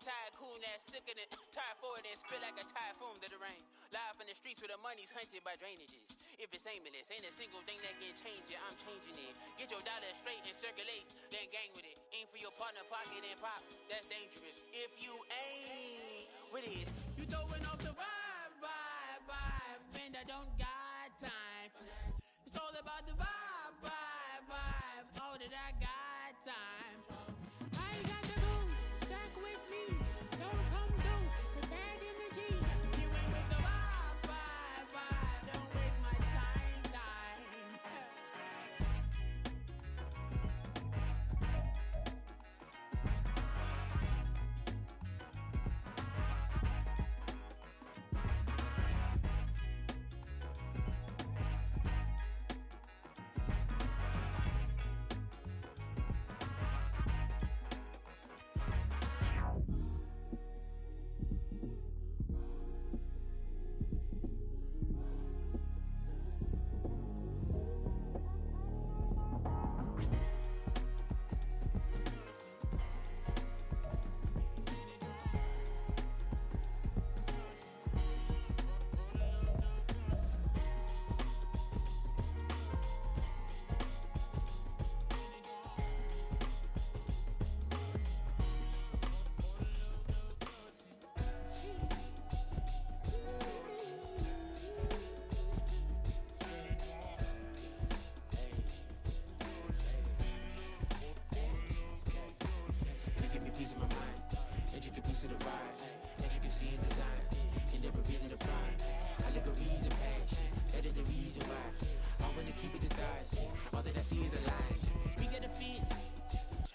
tycoon that's sickening. Tire forward and spit like a typhoon to the rain. Live in the streets where the money's hunted by drainages. If it's aimless, ain't a single thing that can change it. I'm changing it. Get your dollar straight and circulate, then gang with it. Aim for your partner pocket and pop. That's dangerous. If you ain't with it, you throwing off the vibe, and I don't got time for that. It's all about the vibe. All that I got time for. I got the booze, stack with me. Don't come through with bad energy. You ain't with the vibe. Don't waste my time.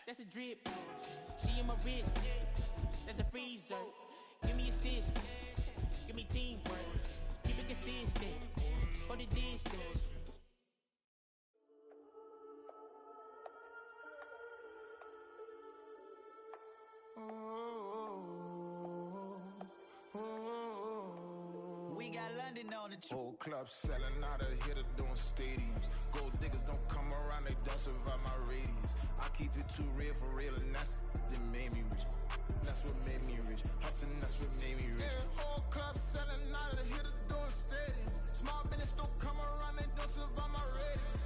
That's a drip. She in my wrist. That's a freezer. Give me assist. Give me teamwork. Keep it consistent. For the distance. We got London on the trip. Whole club selling out of hitter doing stadiums. Gold diggers don't come around, they don't survive my radius. I keep it too real for real, and that's that made me rich. That's what made me rich. Hustling, that's what made me rich. Yeah, whole club selling out of hitter doing stadiums. Small business don't come around, they don't survive my radius.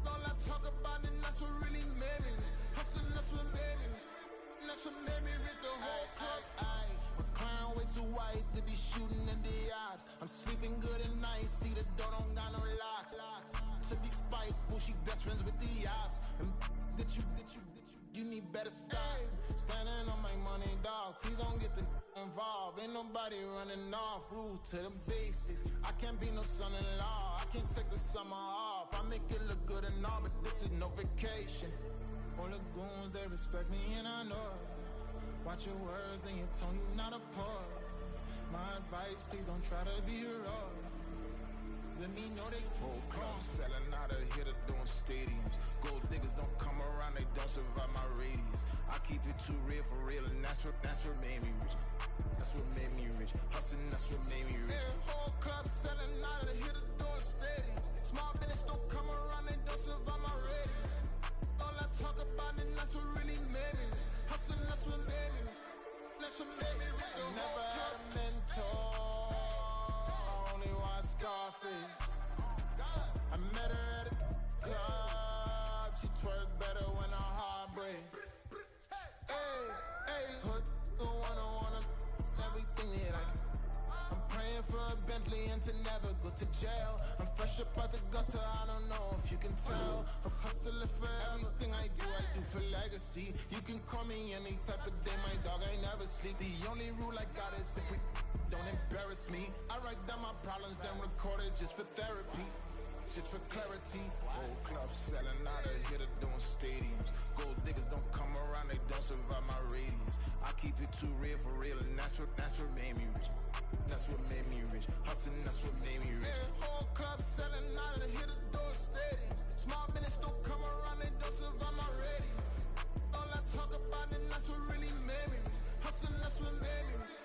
All I talk about, and that's what really made me rich. Hustling, that's what made me rich. That's what made me rich. The whole club. McLaren way too white to be shooting in the odds. I'm sleeping good at night, see the door don't got no locks. To be spiteful, she best friends with the ops. And you need better stocks. Standing on my money, dog. Please don't get the involved. Ain't nobody running off. Rules to the basics. I can't be no son-in-law. I can't take the summer off. I make it look good and all, but this is no vacation. All the goons, they respect me and I know it. Watch your words and your tone, you not a poet. My advice, please don't try to be heroic. Let me know they whole club selling out of hitter doing stadiums. Gold diggers don't come around, they don't survive my radius. I keep it too real for real, and that's what made me rich. That's what made me rich. Hustling, that's what made me rich. Yeah, whole club selling out of hitter doing stadiums. Small business don't come around, they don't survive my radius. All I talk about, and that's what really made me rich. Hustling, that's what made me rich. That's what made me rich. I never had a mentor. Only one Scarface. I met her at a club. She twerk better when her heart breaks. Hey, hood, wanna everything that I can. I'm praying for a Bentley and to never go to jail. I'm fresh up out the gutter, I don't know if you can tell. I'm hustling for everything I do for legacy. You can call me any type of day, my dog, I never sleep. The only rule I got is if we don't embarrass me. I write down my problems, then record it just for therapy. Just for clarity. Whole club selling out of hitter doing stadiums. Gold diggers don't come around, they don't survive my radius. I keep it too real for real, and that's what made me rich. That's what made me rich. Hustling, that's what made me rich. Yeah, whole club selling out of hitter doing stadiums. Small business don't come around, they don't survive my radius. All I talk about, and that's what really made me rich. Hustling, that's what made me rich.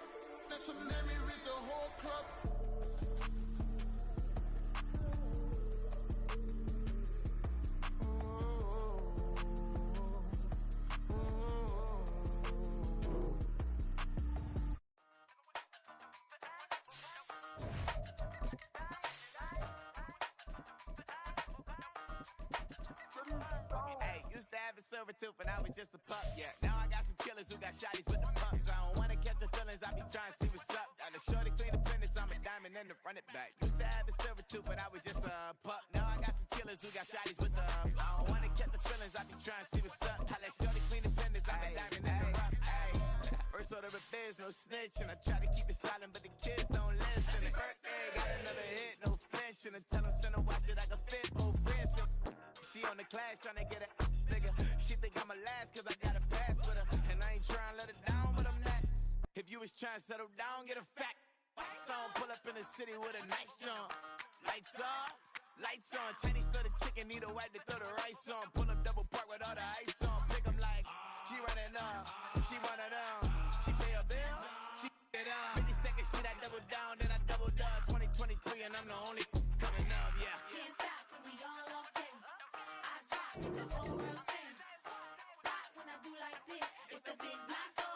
That's what made me rich. The whole club. silver tooth and I was just a pup, yeah. Now I got some killers who got shotties with the pumps. I don't wanna catch the feelings, I be trying to see what's up. Got a shorty clean appendix, I'm a diamond and to run it back. Used to have a silver tooth, but I was just a pup. Now I got some killers who got shotties with the I don't wanna catch the feelings, I be trying to see what's up. I let shorty clean appendix, I'm a diamond and to run. First order of affairs, no snitch, and I try to keep it silent, but the kids don't listen. Birthday, got another hit, no flinch, and I tell them send a watch that I can fit both friends. She on the class trying to get a nigga. She think I'm a last cause I got a pass with her. And I ain't trying to let her down, but I'm not. If you was trying to settle down, get a fact. Song pull up in the city with a nice jump. Lights off, lights on. Chinese throw the chicken, need a wipe to throw the rice on. Pull up double park with all the ice on. Pick 'em like, she running up, she one of them. She pay her bill, she it up. 52nd Street, I double down, then I doubled up. 2023 and I'm the only coming up, yeah. Can't stop till we all up in. I drop the whole world sing. Rock when I do like this, it's the big black door.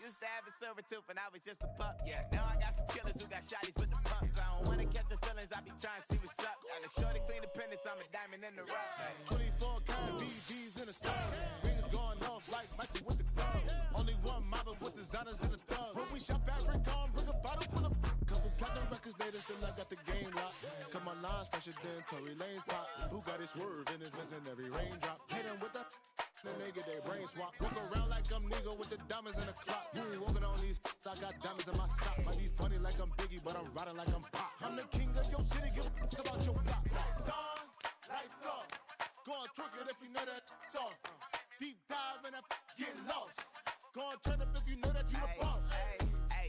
Used to have a silver tooth and I was just a pup, yeah. Now I got some killers who got shotties with the pumps. I don't wanna catch the feelings, I be trying to see what's up. Got a shorty clean appendix, I'm a diamond in the rough. 24 karat BBs in the stars. Rings going off like Michael with the clubs. Only one mobbing with designers in the thugs. When we shop at Rick on, bring a bottle full of couple platinum records later, still I got the game locked. Cause my lines fresher than Tory Lane's pop. Who got his swerve and is missing every raindrop. Hit him with the and they get their brain swap. Walk around like I'm Negro with the diamonds in the clock. You ain't walking on these, I got diamonds in my socks. Might be funny like I'm Biggie, but I'm riding like I'm Pop. I'm the king of your city, give a about your block. Lights on, lights off. Go on, twerk it if you know that it's off. Deep dive and I get lost. Go on, turn up if you know that you the boss.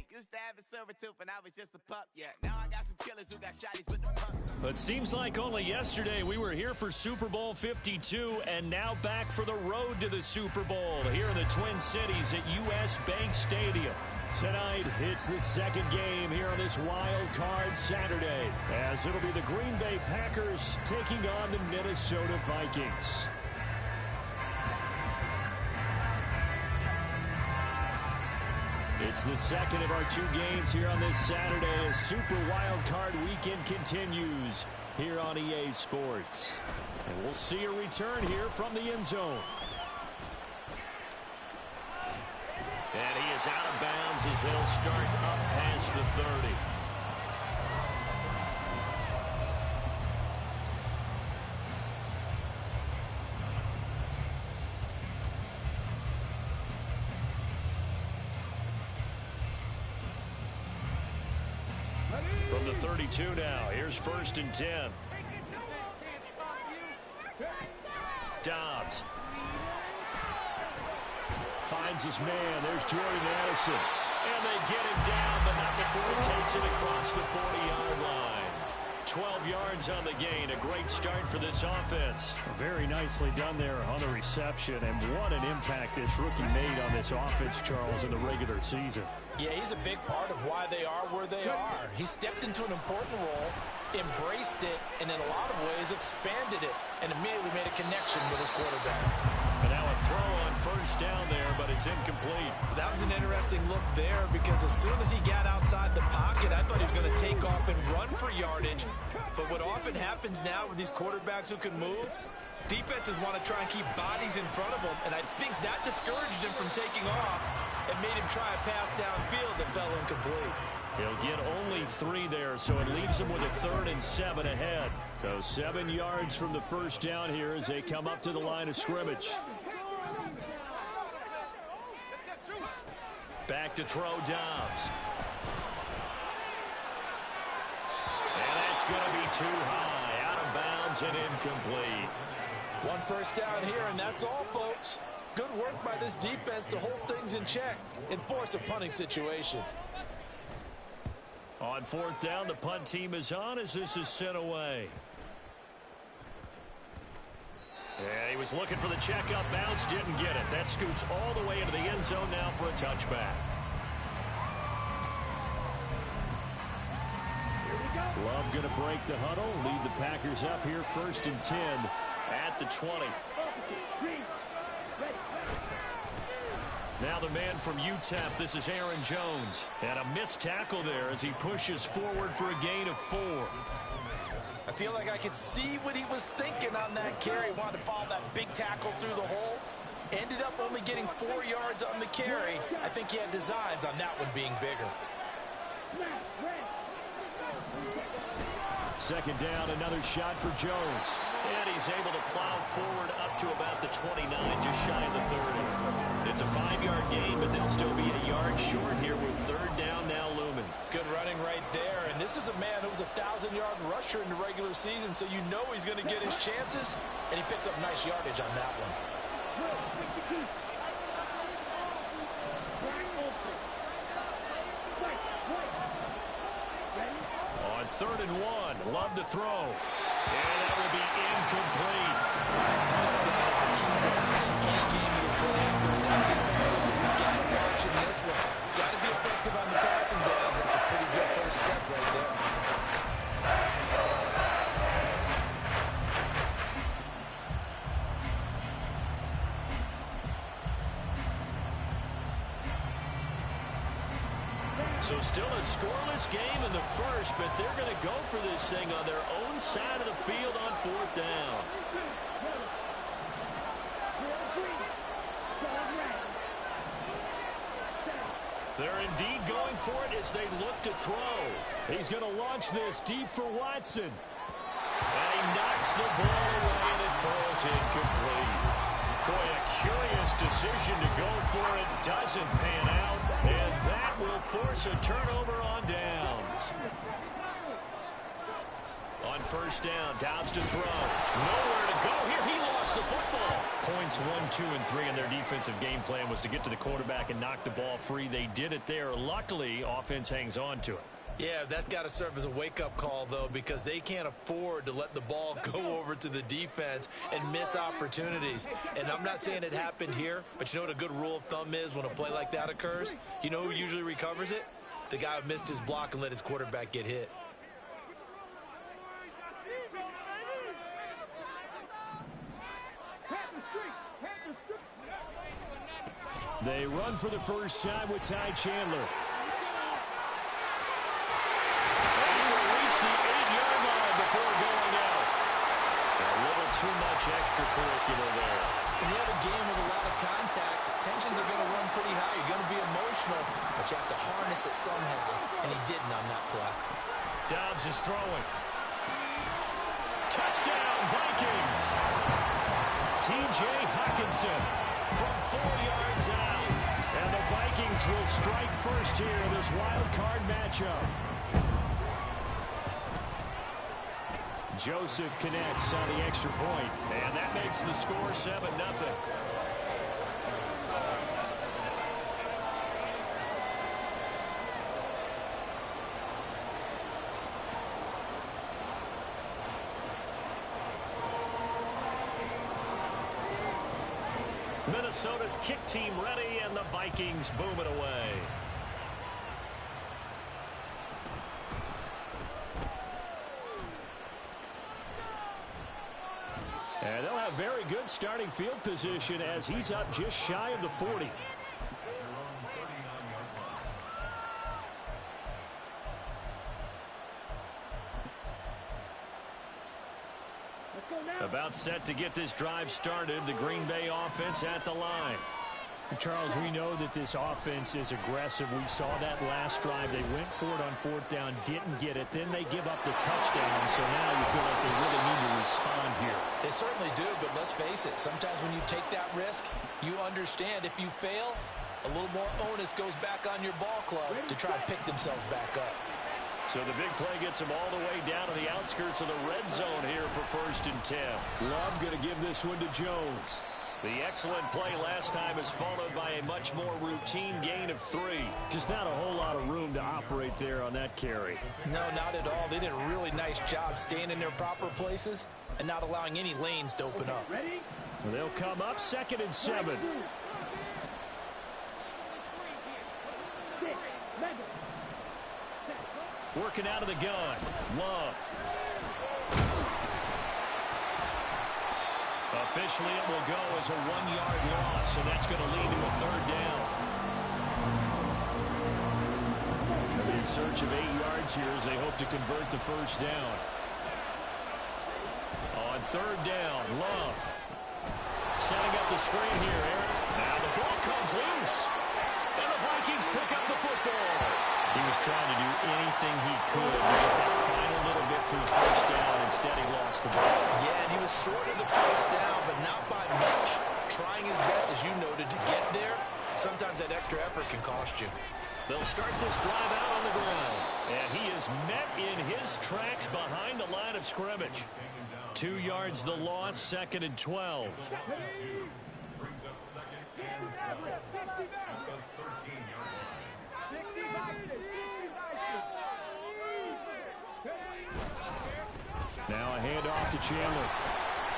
Used to have a silver tooth and I was just a pup, yeah. Now I got some killers who got shotties with the pumps. But seems like only yesterday we were here for Super Bowl 52 and now back for the road to the Super Bowl here in the Twin Cities at US Bank Stadium. Tonight, it's the second game here on this Wild Card Saturday, as it'll be the Green Bay Packers taking on the Minnesota Vikings. It's the second of our two games here on this Saturday as Super Wild Card Weekend continues here on EA Sports. And we'll see a return here from the end zone. And he is out of bounds as they'll start up past the 30. From the 32 now, here's 1st and 10. Dobbs finds his man. There's Jordan Addison. And they get him down, but not before he takes it across the 40-yard line. 12 yards on the gain. A great start for this offense. Very nicely done there on the reception. And what an impact this rookie made on this offense, Charles, in the regular season. Yeah, he's a big part of why they are where they are. He stepped into an important role, embraced it, and in a lot of ways expanded it, and immediately made a connection with his quarterback. And now a throw on 1st down there, but it's incomplete. That was an interesting look there because as soon as he got outside the pocket, I thought he was going to take off and run for yardage. But what often happens now with these quarterbacks who can move, defenses want to try and keep bodies in front of them, and I think that discouraged him from taking off and made him try a pass downfield that fell incomplete. He'll get only 3 there, so it leaves him with a 3rd and 7 ahead. So 7 yards from the 1st down here as they come up to the line of scrimmage. Back to throw Dobbs. And that's going to be too high. Out of bounds and incomplete. 1 first down here, and that's all, folks. Good work by this defense to hold things in check and force a punting situation. On 4th down, the punt team is on as this is sent away. And he was looking for the checkup bounce, didn't get it. That scoots all the way into the end zone now for a touchback. Love going to break the huddle, lead the Packers up here 1st and 10 at the 20. Now the man from UTEP, this is Aaron Jones. And a missed tackle there as he pushes forward for a gain of 4. I feel like I could see what he was thinking on that carry. Wanted to follow that big tackle through the hole. Ended up only getting 4 yards on the carry. I think he had designs on that one being bigger. Second down, another shot for Jones. And he's able to plow forward up to about the 29, just shy of the 30. It's a 5-yard gain, but they'll still be a yard short here with third down now looming. Good running right there. And this is a man who was a 1,000-yard rusher in the regular season, so you know he's going to get his chances. And he picks up nice yardage on that one. On 3rd and 1, Love to throw. And that will be incomplete. That is a key down. Any game you play, third down defense, something you got to watch in this one. Got to be effective on the passing downs. That's a pretty good first step right there. So still a scoreless game in the first, but they're going to go for this thing on their own side of the field on 4th down. They're indeed going for it as they look to throw. He's going to launch this deep for Watson. And he knocks the ball away, and it falls incomplete. Boy, a curious decision to go for it. Doesn't pan out, and that will force a turnover on downs. On 1st down, Dobbs to throw. Nowhere to go here. He lost the football. Points 1, 2, and 3 in their defensive game plan was to get to the quarterback and knock the ball free. They did it there. Luckily, offense hangs on to it. Yeah, that's got to serve as a wake-up call, though, because they can't afford to let the ball go over to the defense and miss opportunities. And I'm not saying it happened here, but you know what a good rule of thumb is when a play like that occurs? You know who usually recovers it? The guy who missed his block and let his quarterback get hit. They run for the first time with Ty Chandler. The 8-yard line before going out. A little too much extracurricular there. When you have a game with a lot of contact, tensions are going to run pretty high. You're going to be emotional, but you have to harness it somehow, and he didn't on that play. Dobbs is throwing. Touchdown, Vikings. T.J. Hockenson from 4 yards out. And the Vikings will strike first here in this wild card matchup. Joseph connects on the extra point, and that makes the score 7-0. Minnesota's kick team ready, and the Vikings boom it away. And they'll have very good starting field position as he's up just shy of the 40. About set to get this drive started. The Green Bay offense at the line. Charles, we know that this offense is aggressive. We saw that last drive. They went for it on 4th down, didn't get it. Then they give up the touchdown. So now you feel like they really need to respond here. They certainly do, but let's face it. Sometimes when you take that risk, you understand if you fail, a little more onus goes back on your ball club to try and pick themselves back up. So the big play gets them all the way down to the outskirts of the red zone here for 1st and 10. Love going to give this one to Jones. The excellent play last time is followed by a much more routine gain of 3. Just not a whole lot of room to operate there on that carry. No, not at all. They did a really nice job staying in their proper places and not allowing any lanes to open up. Well, they'll come up 2nd and 7. Working out of the gun. Love. Officially, it will go as a 1-yard loss, and that's going to lead to a 3rd down. In search of 8 yards here as they hope to convert the first down. third down. Love setting up the screen here, Aaron. Now the ball comes loose. And the Vikings pick up the football. He was trying to do anything he could to get that final little bit for the first down. Instead, he lost the ball. Yeah, and he was short of the first down, but not by much. Trying his best, as you noted, to get there. Sometimes that extra effort can cost you. They'll start this drive out on the ground. And he is met in his tracks behind the line of scrimmage. 2 yards the loss, 2nd and 12. Brings up 2nd and 12 at the 13-yard line. Now a handoff to Chandler.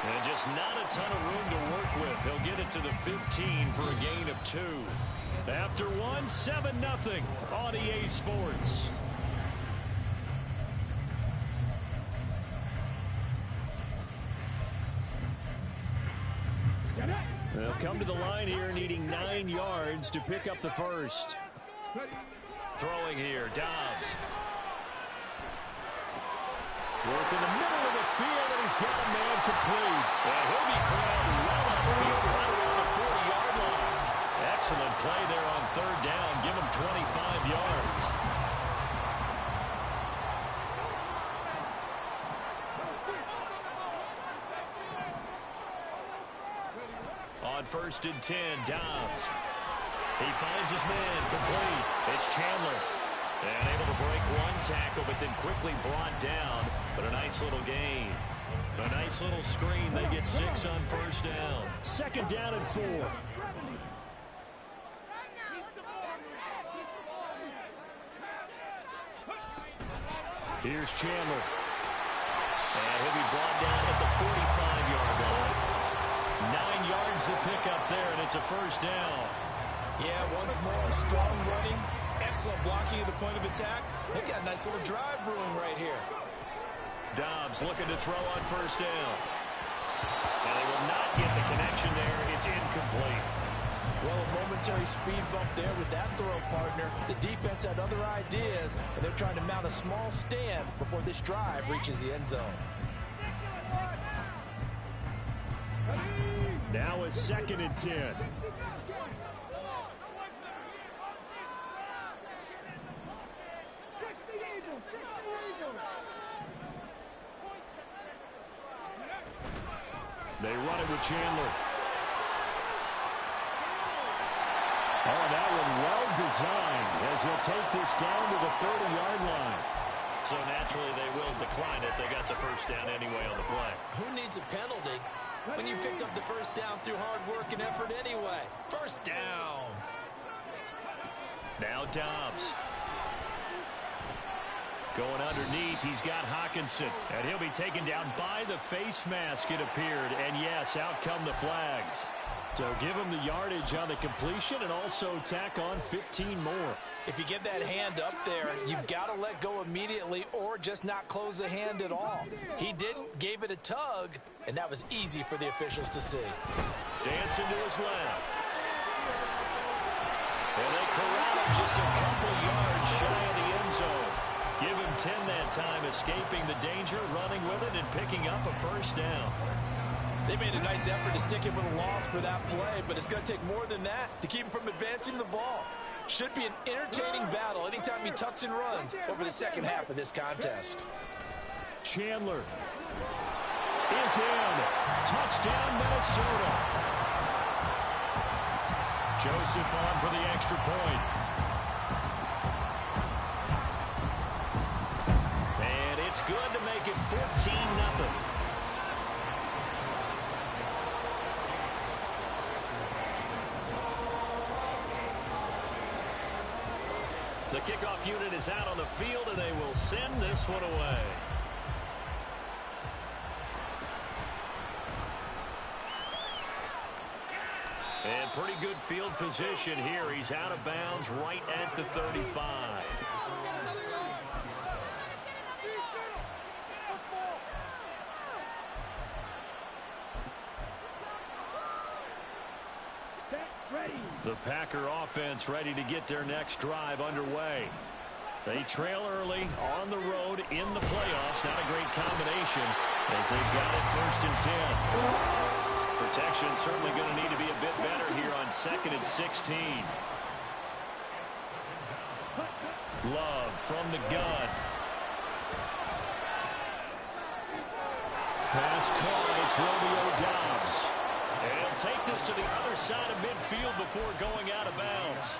And just not a ton of room to work with. He'll get it to the 15 for a gain of 2. After 1, 7-0 on EA Sports. They'll come to the line here needing 9 yards to pick up the first. Throwing here, Dobbs. Work in the middle of the field, and he's got a man complete. And he'll be called well upfield right around the 40-yard line. Excellent play there on third down. Give him 25 yards. On 1st and 10, Dobbs. He finds his man complete. It's Chandler. And able to break one tackle, but then quickly brought down. But a nice little gain. A nice little screen. They get 6 on 1st down. 2nd down and 4. Here's Chandler. And he'll be brought down at the 45-yard line. 9 yards to pick up there, and it's a 1st down. Yeah, once more, strong running. Excellent blocking at the point of attack. They've got a nice little drive brewing right here. Dobbs looking to throw on 1st down. And they will not get the connection there. It's incomplete. Well, a momentary speed bump there with that throw, partner. The defense had other ideas, and they're trying to mount a small stand before this drive reaches the end zone. Now a 2nd and 10. They run it with Chandler. Oh, that one well designed as he'll take this down to the 30-yard line. So naturally they will decline it. They got the 1st down anyway on the play. Who needs a penalty when you picked up the 1st down through hard work and effort anyway? 1st down. Now Dobbs. Going underneath, he's got Hawkinson. And he'll be taken down by the face mask, it appeared. And yes, out come the flags. So give him the yardage on the completion and also tack on 15 more. If you get that hand up there, you've got to let go immediately or just not close the hand at all. He didn't, gave it a tug, and that was easy for the officials to see. Dancing to his left. And they corral him just a couple yards shy of the end zone. Give him 10 that time, escaping the danger, running with it, and picking up a 1st down. They made a nice effort to stick him with a loss for that play, but it's going to take more than that to keep him from advancing the ball. Should be an entertaining battle anytime he tucks and runs over the second half of this contest. Chandler is in. Touchdown, Minnesota. Joseph on for the extra point. And it's good to make it 14-0. The kickoff unit is out on the field, and they will send this one away. And pretty good field position here. He's out of bounds right at the 35. The Packer offense ready to get their next drive underway. They trail early on the road in the playoffs. Not a great combination. as they've got it 1st and 10. Protection certainly going to need to be a bit better here on 2nd and 16. Love from the gun. Pass caught. It's Romeo Doubs. And he'll take this to the other side of midfield before going out of bounds.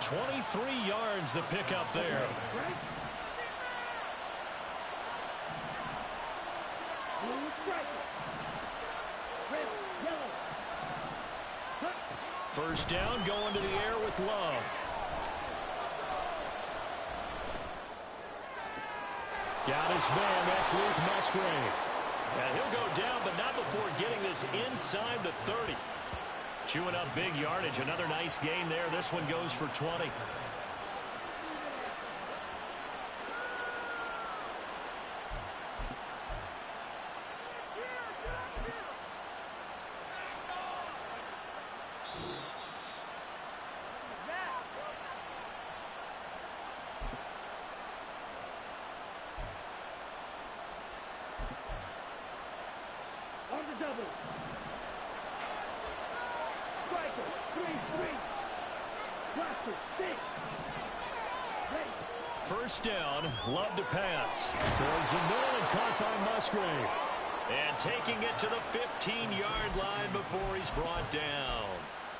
23 yards the pickup there. First down, going to the air with Love. Got his man, that's Luke Musgrave. And he'll go down, but not before getting this inside the 30. Chewing up big yardage, another nice gain there. This one goes for 20. First down, Love to pass. Towards the middle and caught by Musgrave. And taking it to the 15-yard line before he's brought down.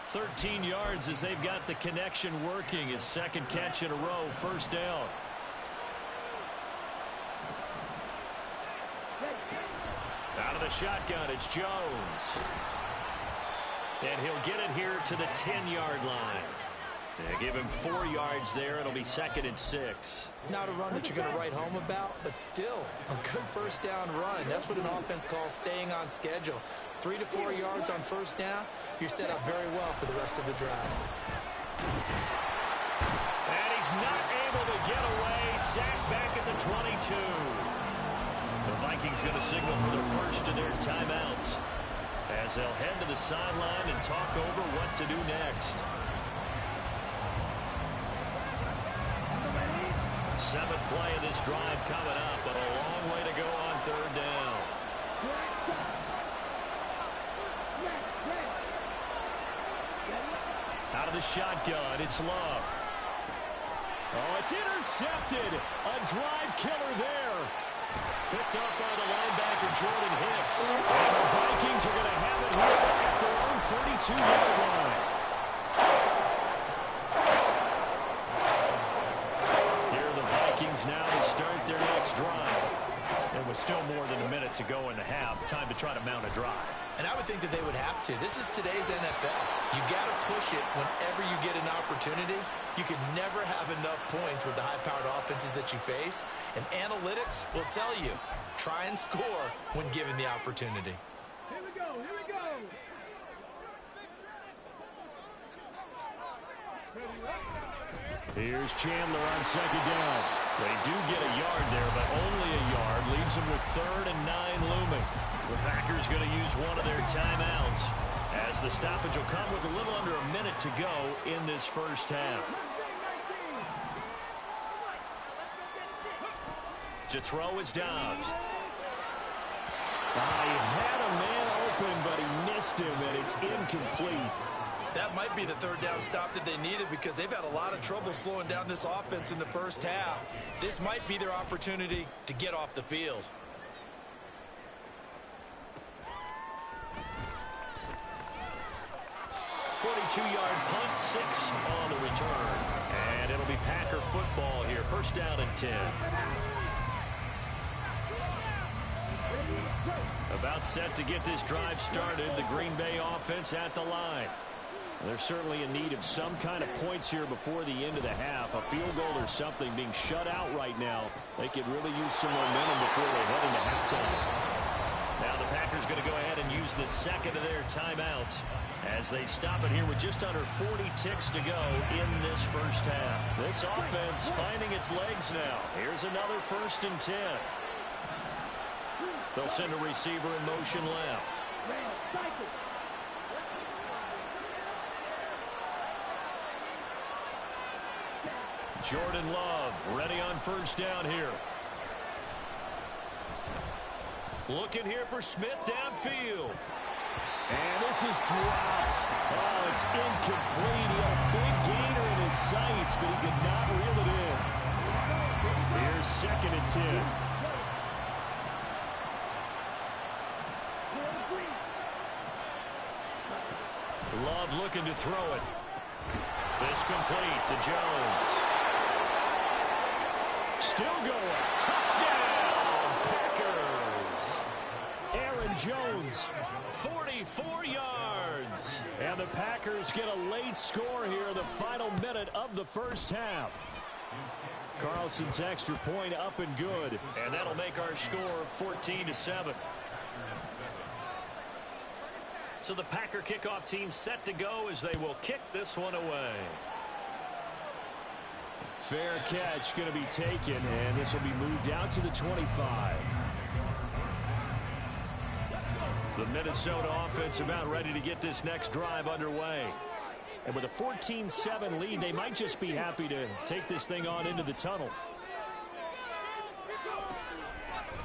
13 yards as they've got the connection working. His second catch in a row, first down. Out of the shotgun, it's Jones. And he'll get it here to the 10-yard line. Yeah, give him 4 yards there. It'll be 2nd and 6. Not a run that you're going to write home about, but still a good first down run. That's what an offense calls staying on schedule. 3 to 4 yards on first down, you're set up very well for the rest of the drive. And he's not able to get away. Sacked back at the 22. The Vikings going to signal for their first of their timeouts as they'll head to the sideline and talk over what to do next. 7th play of this drive coming up, but a long way to go on 3rd down. Out of the shotgun, it's Love. Oh, it's intercepted. A drive killer there. Picked up by the linebacker, Jordan Hicks. And the Vikings are going to have it here at their own 32-yard line. Now to start their next drive. And with still more than a minute to go in the half, time to try to mount a drive. And I would think that they would have to. This is today's NFL. You got to push it whenever you get an opportunity. You can never have enough points with the high-powered offenses that you face. And analytics will tell you, try and score when given the opportunity. Here we go, here we go. Here's Chandler on 2nd down. They do get a yard there, but only a yard. Leaves them with 3rd and 9 looming. The Packers going to use one of their timeouts as the stoppage will come with a little under a minute to go in this first half. To throw is Dobbs. He had a man open, but he missed him, and it's incomplete. That might be the 3rd down stop that they needed because they've had a lot of trouble slowing down this offense in the first half. This might be their opportunity to get off the field. .42-yard punt, 6 on the return. And it'll be Packer football here. First down and 10. About set to get this drive started. The Green Bay offense at the line. They're certainly in need of some kind of points here before the end of the half. A field goal or something being shut out right now. They could really use some momentum before they head into halftime. Now the Packers going to go ahead and use the second of their timeouts as they stop it here with just under 40 ticks to go in this first half. This offense finding its legs now. Here's another 1st and 10. They'll send a receiver in motion left. Jordan Love ready on first down here. Looking here for Smith downfield. And this is dropped. Oh, it's incomplete. He had a big gainer in his sights, but he could not reel it in. Here's 2nd and 10. Love looking to throw it. This complete to Jones. Still going. Touchdown, Packers. Aaron Jones, 44 yards. And the Packers get a late score here, the final minute of the first half. Carlson's extra point up and good. And that'll make our score 14-7. So the Packer kickoff team set to go as they will kick this one away. Fair catch going to be taken, and this will be moved out to the 25. The Minnesota offense about ready to get this next drive underway. And with a 14-7 lead, they might just be happy to take this thing on into the tunnel.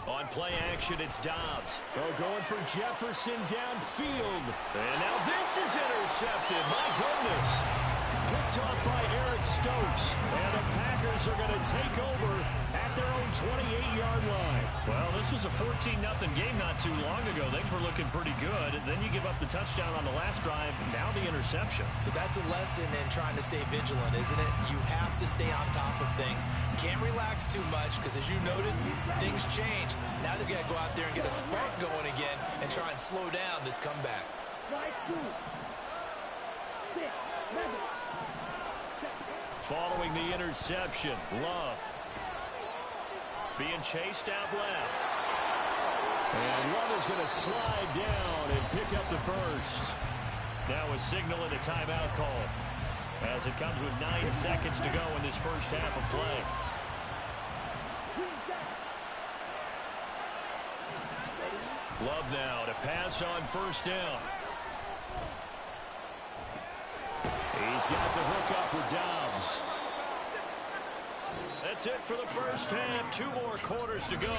On play action, it's Dobbs. Oh, going for Jefferson downfield. And now this is intercepted. My goodness. Picked off by Eric Stokes. And the Packers are going to take over at their own 28-yard line. Well, this was a 14-0 game not too long ago. Things were looking pretty good. And then you give up the touchdown on the last drive. Now the interception. So that's a lesson in trying to stay vigilant, isn't it? You have to stay on top of things. Can't relax too much because, as you noted, things change. Now they've got to go out there and get a spark going again and try and slow down this comeback. Following the interception, Love being chased out left. And Love is going to slide down and pick up the first. Now a signal and a timeout call as it comes with 9 seconds to go in this first half of play. Love now to pass on first down. He's got the hook up with Dobbs. That's it for the first half. 2 more quarters to go.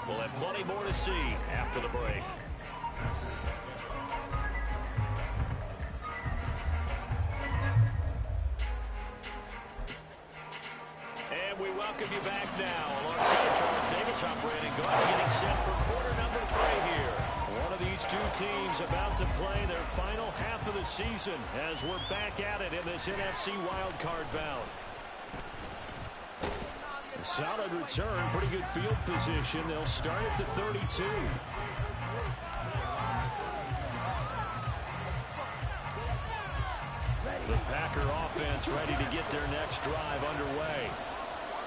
We'll have plenty more to see after the break. And we welcome you back now alongside Charles Davis operating guard, getting set for quarter number 3 here. One of these two teams about to play their final half of the season as we're back at it in this NFC wildcard bout. A solid return, pretty good field position. They'll start at the 32. The Packer offense ready to get their next drive underway.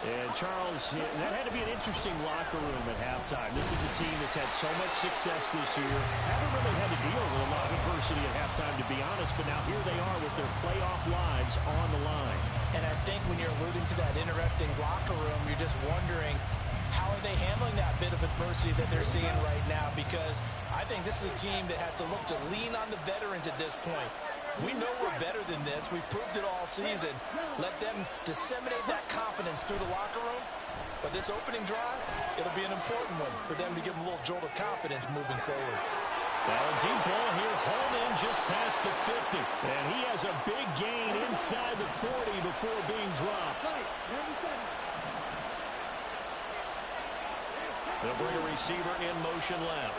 And Charles, that had to be an interesting locker room at halftime. This is a team that's had so much success this year. Haven't really had to deal with a lot of adversity at halftime, to be honest, but now here they are with their playoff lives on the line. And I think when you're alluding to that interesting locker room, you're just wondering, how are they handling that bit of adversity that they're seeing right now? Because I think this is a team that has to look to lean on the veterans at this point. We know we're better than this. We've proved it all season. Let them disseminate that confidence through the locker room. But this opening drive, it'll be an important one for them to give them a little jolt of confidence moving forward. Well, a deep ball here, hauled in just past the 50. And he has a big gain inside the 40 before being dropped. They'll bring a receiver in motion left.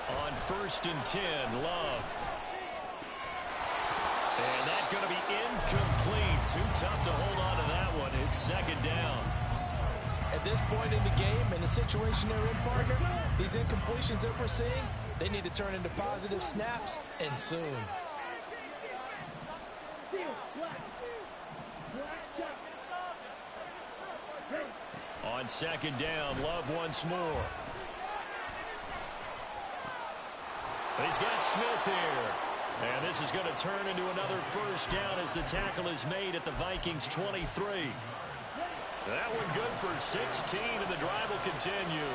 On 1st and 10, Love. And that's going to be incomplete. Too tough to hold on to that one. It's 2nd down. At this point in the game, in the situation they're in, partner, these incompletions that we're seeing, they need to turn into positive snaps, and soon. On 2nd down, Love once more. He's got Smith here. And this is going to turn into another first down as the tackle is made at the Vikings 23. That one good for 16, and the drive will continue.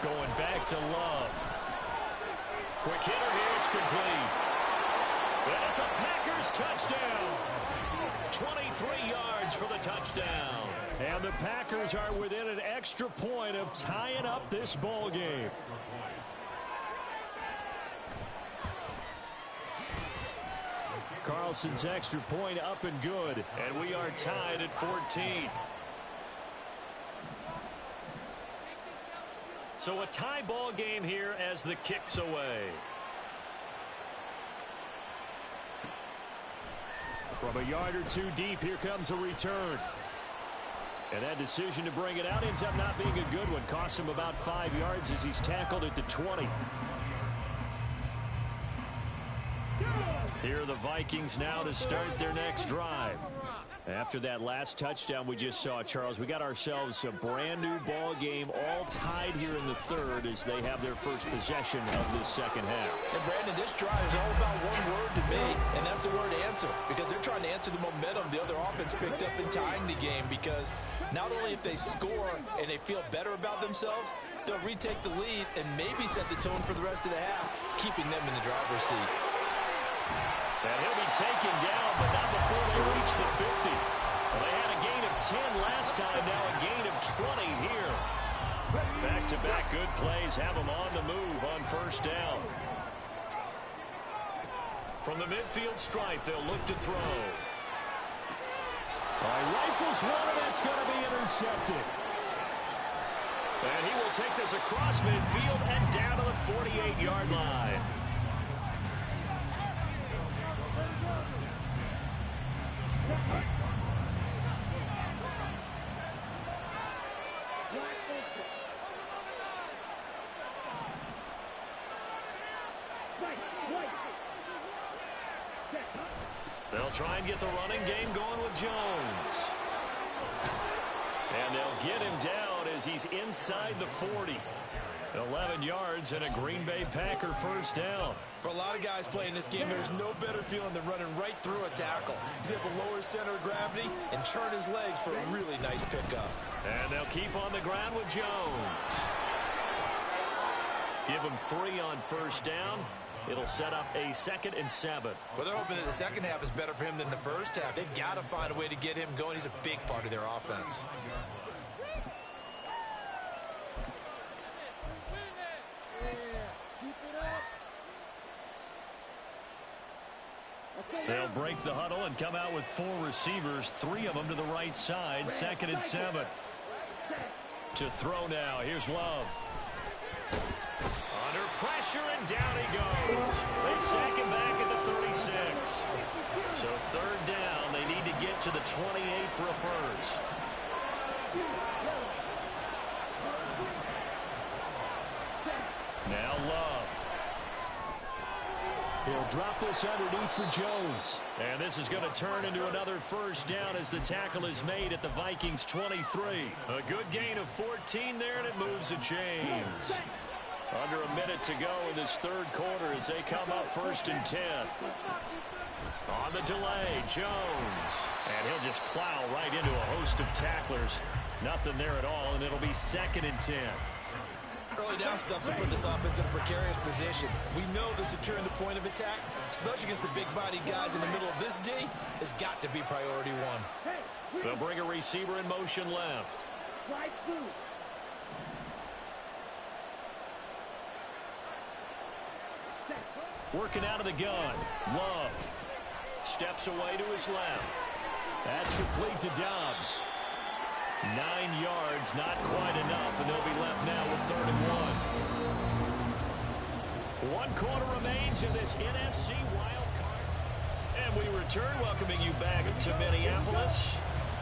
Going back to Love. Quick hitter here, it's complete. And it's a Packers touchdown. 23 yards for the touchdown. And the Packers are within an extra point of tying up this ball game. Carlson's extra point up and good, and we are tied at 14. So a tie ball game here as the kick's away. From a yard or two deep, here comes a return. And that decision to bring it out ends up not being a good one. Costs him about 5 yards as he's tackled at the 20. Here are the Vikings now to start their next drive. After that last touchdown we just saw, Charles, we got ourselves a brand new ball game, all tied here in the third as they have their first possession of this second half. And Brandon, this drive is all about one word to me, and that's the word answer, because they're trying to answer the momentum the other offense picked up in tying the game, because not only if they score and they feel better about themselves, they'll retake the lead and maybe set the tone for the rest of the half, keeping them in the driver's seat. And he'll be taken down, but not before they reach the 50. Well, they had a gain of 10 last time, now a gain of 20 here. Back-to-back good plays have them on the move on first down. From the midfield stripe, they'll look to throw. All right, rifles one, and that's going to be intercepted. And he will take this across midfield and down to the 48-yard line. They'll try and get the running game going with Jones. And they'll get him down as he's inside the 40. 11 yards and a Green Bay Packer first down. For a lot of guys playing this game, there's no better feeling than running right through a tackle. He's able to lower his center of gravity and churn his legs for a really nice pickup. And they'll keep on the ground with Jones. Give him 3 on first down. It'll set up a 2nd and 7. Well, they're hoping that the second half is better for him than the first half. They've got to find a way to get him going. He's a big part of their offense. They'll break the huddle and come out with 4 receivers, 3 of them to the right side. 2nd and 7. To throw now. Here's Love. Under pressure, and down he goes. They sack him back at the 36. So 3rd down. They need to get to the 28 for a first. Now Love. He'll drop this underneath for Jones. And this is going to turn into another first down as the tackle is made at the Vikings 23. A good gain of 14 there, and it moves the chains. Under a minute to go in this third quarter as they come up 1st and 10. On the delay, Jones. And he'll just plow right into a host of tacklers. Nothing there at all, and it'll be 2nd and 10. Early down stuff's to put this offense in a precarious position. We know that securing the point of attack, especially against the big-bodied guys in the middle of this D, has got to be priority 1. They'll bring a receiver in motion left. Working out of the gun. Love. Steps away to his left. That's complete to Dobbs. 9 yards, not quite enough, and they'll be left now with 3rd and 1. 1 quarter remains in this NFC wild card. And we return, welcoming you back to Minneapolis.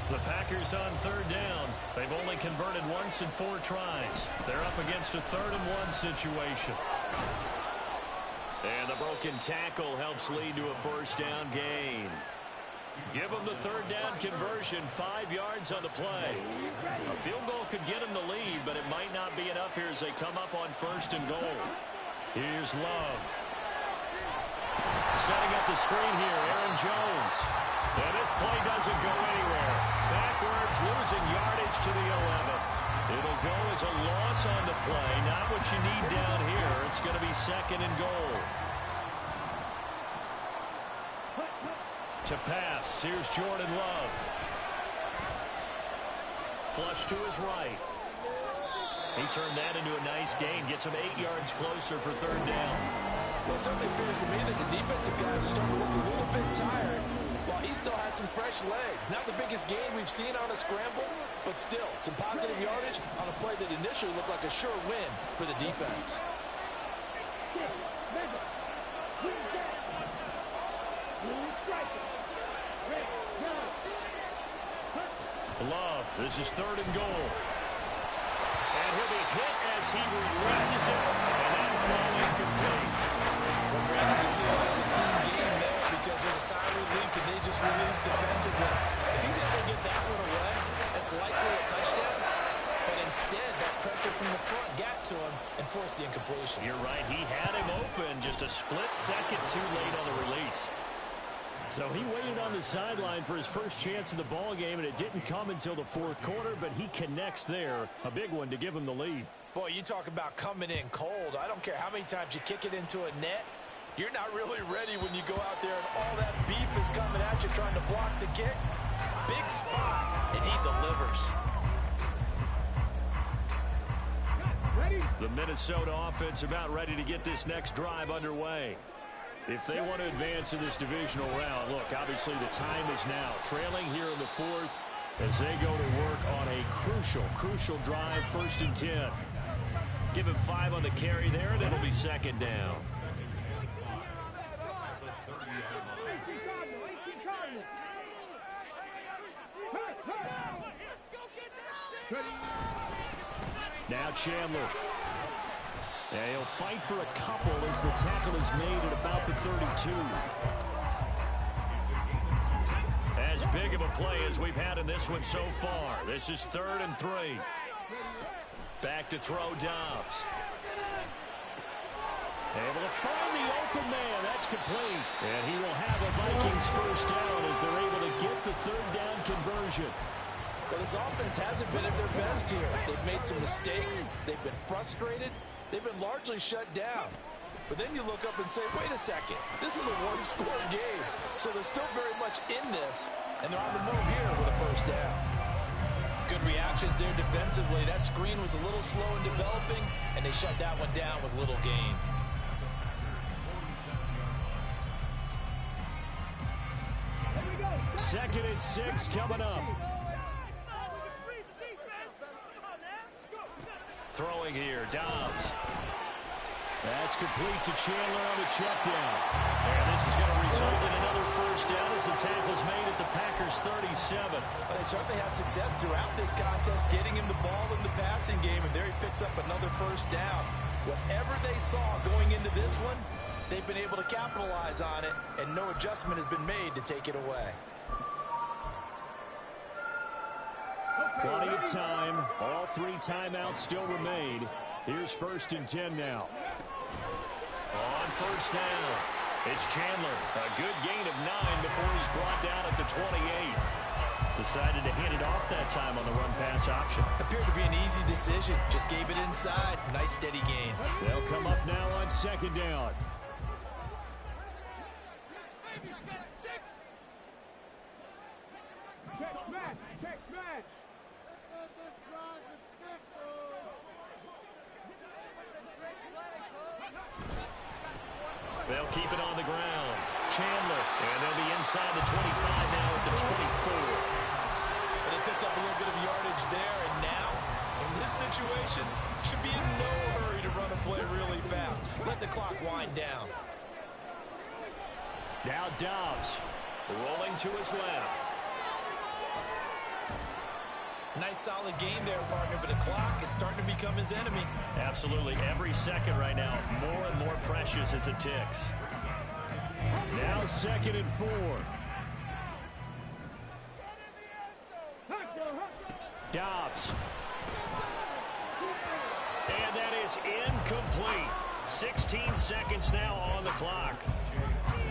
The Packers on 3rd down. They've only converted once in 4 tries. They're up against a 3rd and 1 situation. And the broken tackle helps lead to a first down gain. Give them the 3rd down conversion, 5 yards on the play. A field goal could get them the lead, but it might not be enough here as they come up on 1st and goal. Here's Love. Setting up the screen here, Aaron Jones. And this play doesn't go anywhere. Backwards, losing yardage to the 11th. It'll go as a loss on the play. Not what you need down here. It's going to be 2nd and goal. To pass, here's Jordan Love. Flush to his right. He turned that into a nice gain, gets him 8 yards closer for third down. Well, it certainly appears to me that the defensive guys are starting to look a little bit tired, while he still has some fresh legs. Not the biggest gain we've seen on a scramble, but still some positive yardage on a play that initially looked like a sure win for the defense. Love, this is third and goal. And he'll be hit as he releases it, and that throw incomplete. Well, Brandon, we see why it's a team game there, because there's a sign of relief that they just released defensively. If he's able to get that one away, that's likely a touchdown. But instead, that pressure from the front got to him and forced the incompletion. You're right, he had him open, just a split second too late on the release. So he waited on the sideline for his first chance in the ball game, and it didn't come until the fourth quarter, but he connects there. A big one to give him the lead. Boy, you talk about coming in cold. I don't care how many times you kick it into a net. You're not really ready when you go out there and all that beef is coming at you trying to block the kick. Big spot, and he delivers. The Minnesota offense about ready to get this next drive underway. If they want to advance in this divisional round, look, obviously the time is now. Trailing here in the fourth as they go to work on a crucial drive, 1st and 10. Give him 5 on the carry there, and it'll be second down. Now Chandler. Yeah, he'll fight for a couple as the tackle is made at about the 32. As big of a play as we've had in this one so far. This is 3rd and 3. Back to throw Dobbs. Able to find the open man. That's complete. And he will have a Vikings first down as they're able to get the third down conversion. Well, this offense hasn't been at their best here. They've made some mistakes. They've been frustrated. They've been largely shut down. But then you look up and say, wait a second, this is a one-score game. So they're still very much in this, and they're on the move here with a first down. Good reactions there defensively. That screen was a little slow in developing, and they shut that one down with little gain. Second and 6 coming up. Throwing here, Dobbs. That's complete to Chandler on the check down. And this is going to result in another first down as the tackle's made at the Packers' 37. Well, they certainly had success throughout this contest, getting him the ball in the passing game, and there he picks up another first down. Whatever they saw going into this one, they've been able to capitalize on it, and no adjustment has been made to take it away. Plenty of time. All 3 timeouts still remain. Here's 1st and 10 now. On first down, it's Chandler. A good gain of 9 before he's brought down at the 28. Decided to hand it off that time on the run-pass option. Appeared to be an easy decision. Just gave it inside. Nice, steady gain. They'll come up now on 2nd down. They'll keep it on the ground. Chandler, and they'll be inside the 25 now at the 24. But they picked up a little bit of yardage there, and now, in this situation, should be in no hurry to run a play really fast. Let the clock wind down. Now Dobbs, rolling to his left. Nice solid gain there, partner, but the clock is starting to become his enemy. Absolutely. Every second right now, more and more precious as it ticks. Now 2nd and 4. Dobbs. And that is incomplete. 16 seconds now on the clock.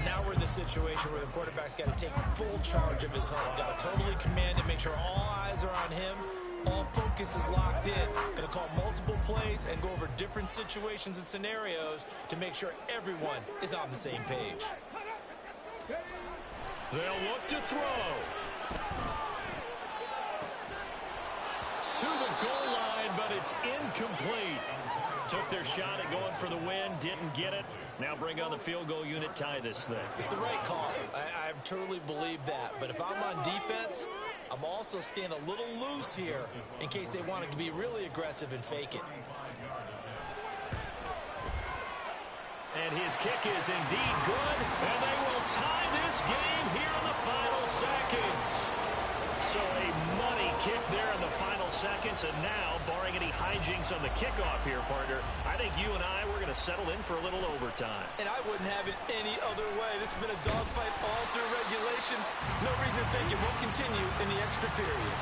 Now we're in the situation where the quarterback's got to take full charge of his home. Got to totally command it, make sure all eyes are on him. All focus is locked in. Going to call multiple plays and go over different situations and scenarios to make sure everyone is on the same page. They'll look to throw. To the goal line, but it's incomplete. Took their shot at going for the win, didn't get it. Now bring on the field goal unit, tie this thing. It's the right call. I truly believe that. But if I'm on defense, I'm also staying a little loose here in case they want to be really aggressive and fake it. And his kick is indeed good, and they will tie this game here in the final seconds. So a money kick there in the final seconds, and now, barring any hijinks on the kickoff here, partner, I think you and I, we're going to settle in for a little overtime. And I wouldn't have it any other way. This has been a dogfight all through regulation. No reason to think it won't continue in the extra period.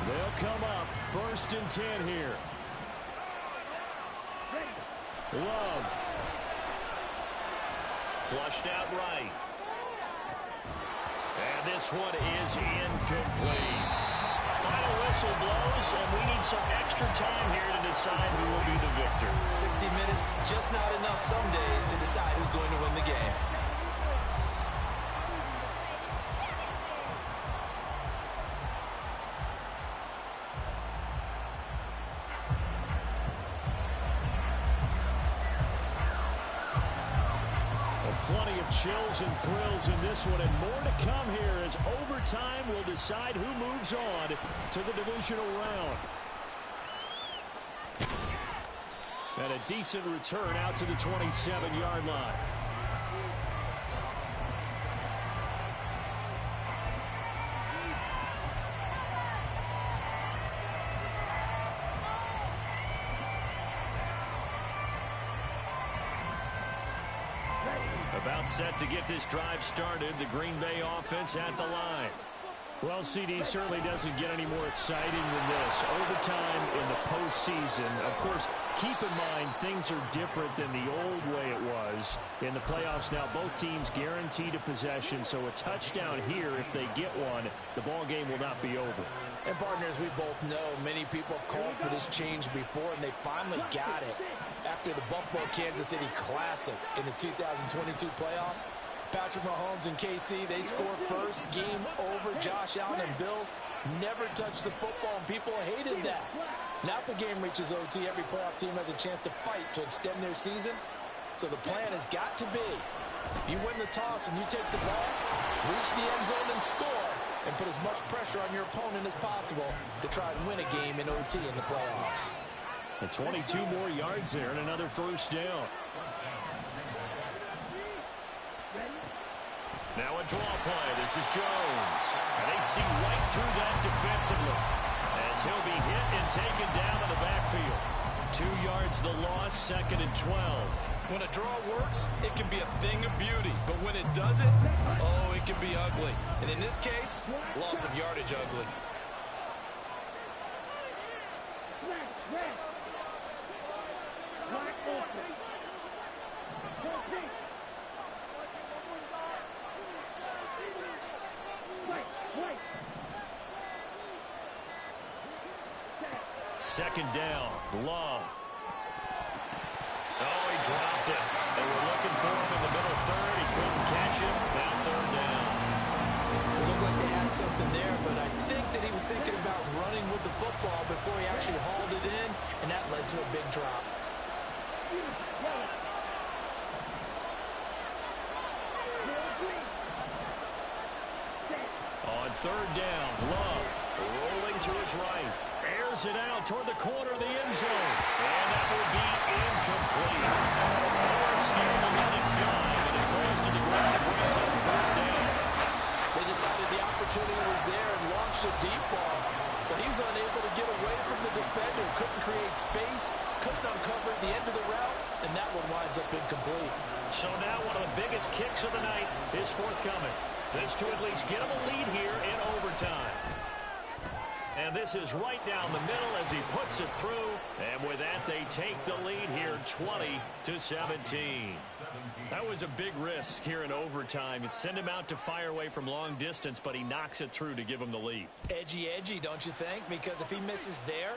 They'll come up 1st and 10 here. Love. Flushed out right. And this one is incomplete. Final whistle blows, and we need some extra time here to decide who will be the victor. 60 minutes, just not enough some days to decide who's going to win the game. Plenty of chills and thrills in this one, and more to come here as overtime will decide who moves on to the divisional round. And a decent return out to the 27-yard line. About set to get this drive started, the Green Bay offense at the line. Well, CD certainly doesn't get any more exciting than this. Overtime in the postseason. Of course, keep in mind things are different than the old way it was. In the playoffs now, both teams guaranteed a possession, so a touchdown here, if they get one, the ball game will not be over. And partners, we both know many people have called for this change before, and they finally got it. After the Buffalo-Kansas City Classic in the 2022 playoffs, Patrick Mahomes and KC, they score first. Game over. Josh Allen and Bills never touched the football, and people hated that. Now if the game reaches OT, every playoff team has a chance to fight to extend their season. So the plan has got to be, if you win the toss and you take the ball, reach the end zone and score, and put as much pressure on your opponent as possible to try and win a game in OT in the playoffs. And 22 more yards there and another first down. Now a draw play. This is Jones. And they see right through that defensively as he'll be hit and taken down in the backfield. 2 yards the loss, 2nd and 12. When a draw works, it can be a thing of beauty. But when it doesn't, oh, it can be ugly. And in this case, loss of yardage ugly. Second down, Love. Oh, he dropped it. They were looking for him in the middle third. He couldn't catch him. Now 3rd down. It looked like they had something there, but I think that he was thinking about running with the football before he actually hauled it in, and that led to a big drop. On 3rd down, Love rolling to his right. Airs it out toward the corner of the end zone. And that will be incomplete. Lawrence scared to let it fly, but it falls to the ground and brings up 4th down. They decided the opportunity was there and launched a deep ball, but he was unable to get away from the defender. Couldn't create space, couldn't uncover the end of the route, and that one winds up incomplete. So now one of the biggest kicks of the night is forthcoming. This to at least get him a lead here in overtime. And this is right down the middle as he puts it through. And with that, they take the lead here 20-17. That was a big risk here in overtime. It sent him out to fire away from long distance, but he knocks it through to give him the lead. Edgy, don't you think? Because if he misses there,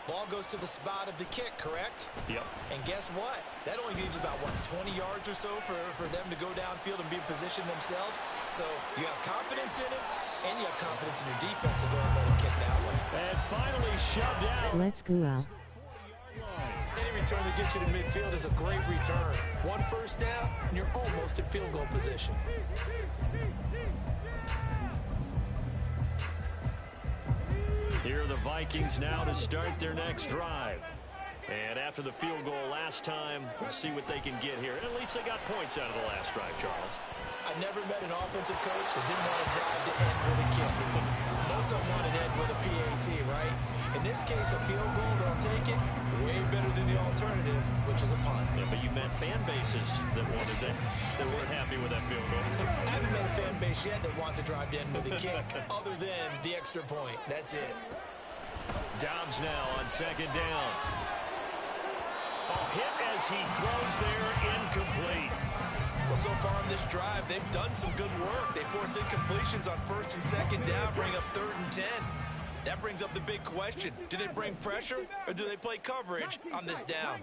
Ball goes to the spot of the kick, correct? Yep. And guess what? That only leaves about, 20 yards or so for them to go downfield and be in position themselves. So you have confidence in it, and you have confidence in your defense to go and let him kick that one. And finally shoved out. Let's go out. Any return that gets you to midfield is a great return. 1 first down, and you're almost in field goal position. Here are the Vikings now to start their next drive. And after the field goal last time, we'll see what they can get here. At least they got points out of the last drive, Charles. I never met an offensive coach that didn't want to drive to end with a kick. Most don't want it to end with a PAT, right? In this case, a field goal, they'll take it. Way better than the alternative, which is a punt. Yeah, but you met fan bases that wanted that, that weren't happy with that field goal. I haven't met a fan base yet that wants to drive to end with a kick, other than the extra point. That's it. Dobbs now on second down. A hit as he throws there, incomplete. Well, so far on this drive, they've done some good work. They force incompletions on first and second down, bring up 3rd and 10. That brings up the big question. Do they bring pressure or do they play coverage on this down?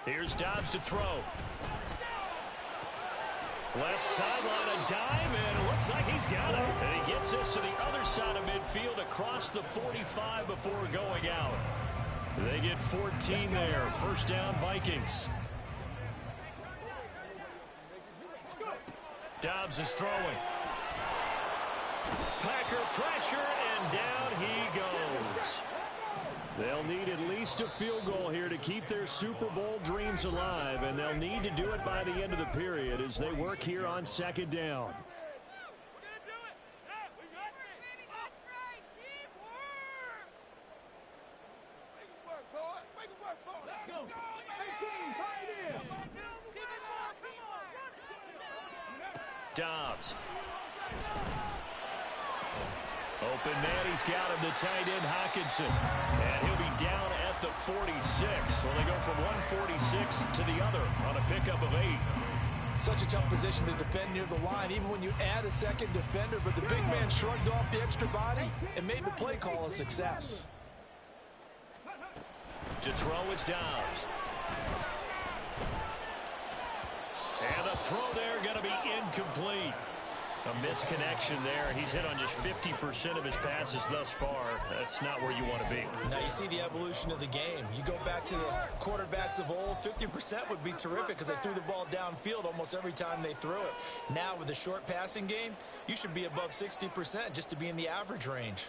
Here's Dobbs to throw. Left sideline, a dime, and it looks like he's got it. And he gets this to the other side of midfield across the 45 before going out. They get 14 there. First down, Vikings. Dobbs is throwing. Packer pressure, and down he goes. They'll need at least a field goal here to keep their Super Bowl dreams alive, and they'll need to do it by the end of the period as they work here on second down. Dobbs. Open man, he's got him, the tight end Hockenson. And he'll be down at the 46. Well, they go from 146 to the other on a pickup of 8. Such a tough position to defend near the line, even when you add a second defender. But the big man shrugged off the extra body and made the play call a success. To throw is Dobbs. And the throw there going to be incomplete. A misconnection there. He's hit on just 50% of his passes thus far. That's not where you want to be. Now you see the evolution of the game. You go back to the quarterbacks of old, 50% would be terrific because they threw the ball downfield almost every time they threw it. Now with the short passing game, you should be above 60% just to be in the average range.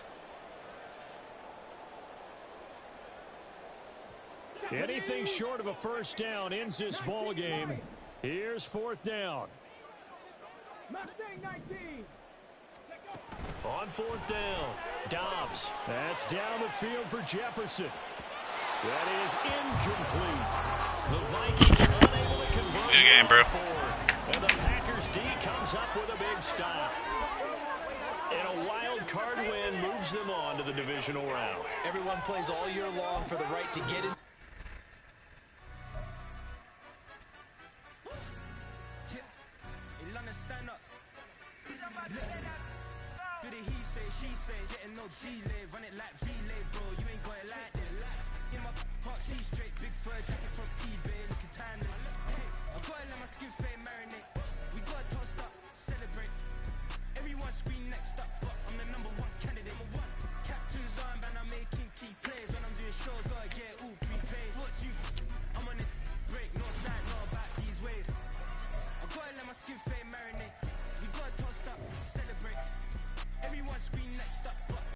Anything short of a first down ends this ball game. Here's fourth down. On fourth down, Dobbs. That's down the field for Jefferson. That is incomplete. The Vikings unable to convert. Good game, bro. And the Packers D comes up with a big stop. And a wild card win moves them on to the divisional round. Everyone plays all year long for the right to get in. Do the he say, she say, getting no delay, run it like relay, bro. You ain't got it like this.